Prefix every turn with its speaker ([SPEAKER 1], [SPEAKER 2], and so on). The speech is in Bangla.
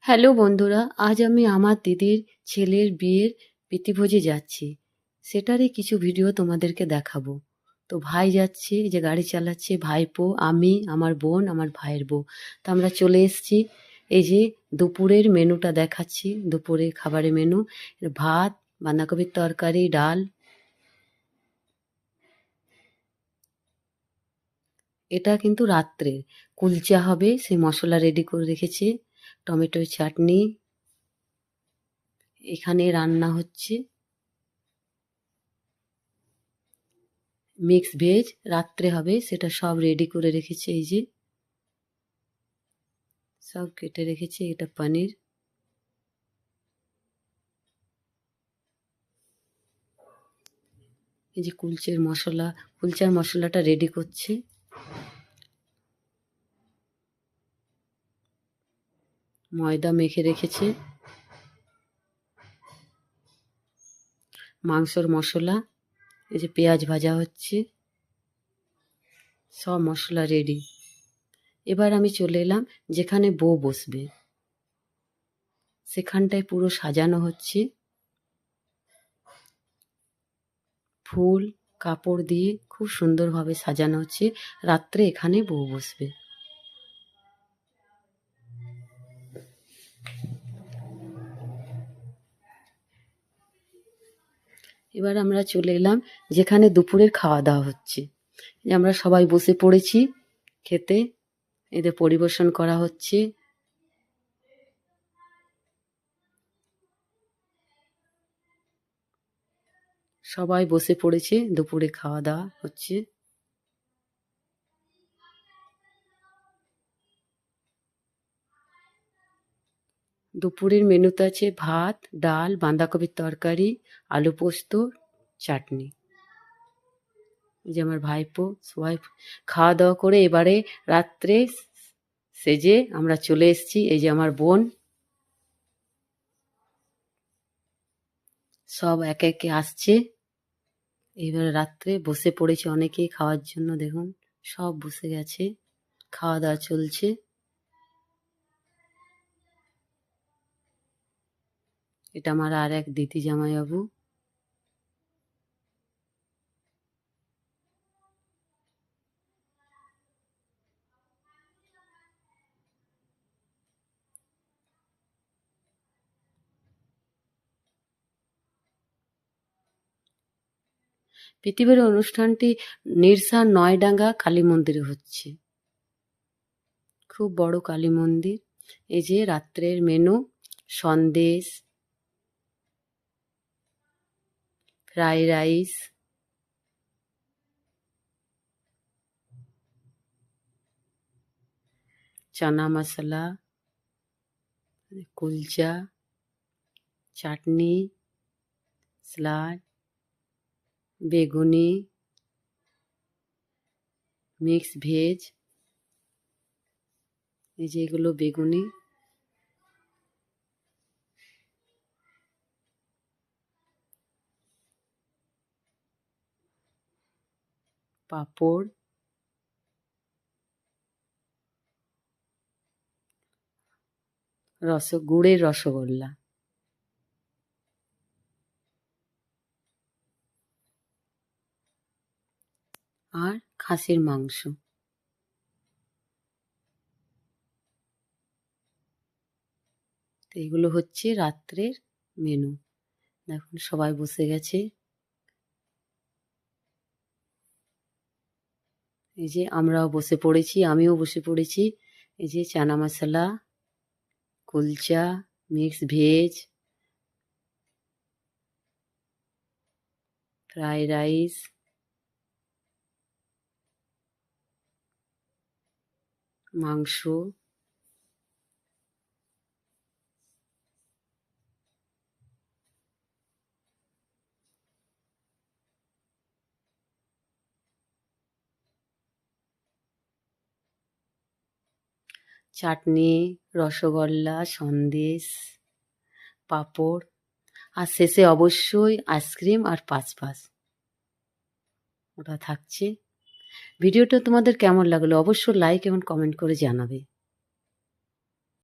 [SPEAKER 1] হ্যালো বন্ধুরা, আজ আমি আমার দিদির ছেলের বিয়ের প্রীতিভোজে যাচ্ছি। সেটারই কিছু ভিডিও তোমাদেরকে দেখাবো। তো ভাই যাচ্ছে, এই যে গাড়ি চালাচ্ছে, ভাইপো, আমি, আমার বোন, আমার ভাইয়ের বউ। তো আমরা চলে এসেছি। এই যে দুপুরের মেনুটা দেখাচ্ছি, দুপুরের খাবারের মেনু। ভাত, বাঁধাকপির তরকারি, ডাল। এটা কিন্তু রাত্রের। কুলচা হবে, সে মশলা রেডি করে রেখেছে। টমেটোর চাটনি এখানে রান্না হচ্ছে। মিক্স ভেজ রাত্রে হবে, সেটা সব রেডি করে রেখেছে। এই যে সব কেটে রেখেছে। এটা পনির। এই যে কুলচার মশলাটা রেডি করছে। ময়দা মেখে রেখেছে। মাংসর মশলা, এই যে পেঁয়াজ ভাজা হচ্ছে, সব মশলা রেডি। এবার আমি চলে এলাম যেখানে বউ বসবে, সেখানটায় পুরো সাজানো হচ্ছে। ফুল কাপড় দিয়ে খুব সুন্দরভাবে সাজানো হচ্ছে। রাত্রে এখানে বউ বসবে। এবার আমরা চলে এলাম যেখানে দুপুরের খাওয়া দাওয়া হচ্ছে। আমরা সবাই বসে পড়েছি খেতে। এদের পরিবেশন করা হচ্ছে। সবাই বসে পড়েছে, দুপুরে খাওয়া দাওয়া হচ্ছে। দুপুরের মেনুতে আছে ভাত, ডাল, বাঁধাকপির তরকারি, আলু পোস্ত, চাটনি। এই যে আমার ভাইপো, সবাই খাওয়া দাওয়া করে এবারে রাত্রে সেজে আমরা চলে এসেছি। এই যে আমার বোন, সব একে একে আসছে। এইবারে রাত্রে বসে পড়েছে অনেকেই খাওয়ার জন্য। দেখুন সব বসে গেছে, খাওয়া দাওয়া চলছে। এটা আমার আর এক দিদি জামাইবাবু। পৃথিবীর অনুষ্ঠানটি নিরসা নয়ডাঙ্গা কালী মন্দিরে হচ্ছে। খুব বড় কালী মন্দির। এই যে রাত্রের মেনু: সন্দেশ, ফ্রাই রাইস, চানা মশলা, কুলচা, চাটনি, স্যালাড, বেগুনি, মিক্স ভেজ। এই যে এগুলো বেগুনি, পাঁপড়, গুড়ের রসগোল্লা, আর খাসির মাংস। তো এগুলো হচ্ছে রাত্রের মেনু। দেখুন সবাই বসে গেছে। এই যে আমরাও বসে পড়েছি, আমিও বসে পড়েছি। এই যে chana masala, kulcha, mix veg, fry rice, মাংস, চাটনি, রসগোল্লা, সন্দেশ, পাঁপড়, আর শেষে অবশ্যই আইসক্রিম আর পাঁচ ওটা থাকছে। ভিডিওটা তোমাদের কেমন লাগলো অবশ্যই লাইক এবং কমেন্ট করে জানাবে।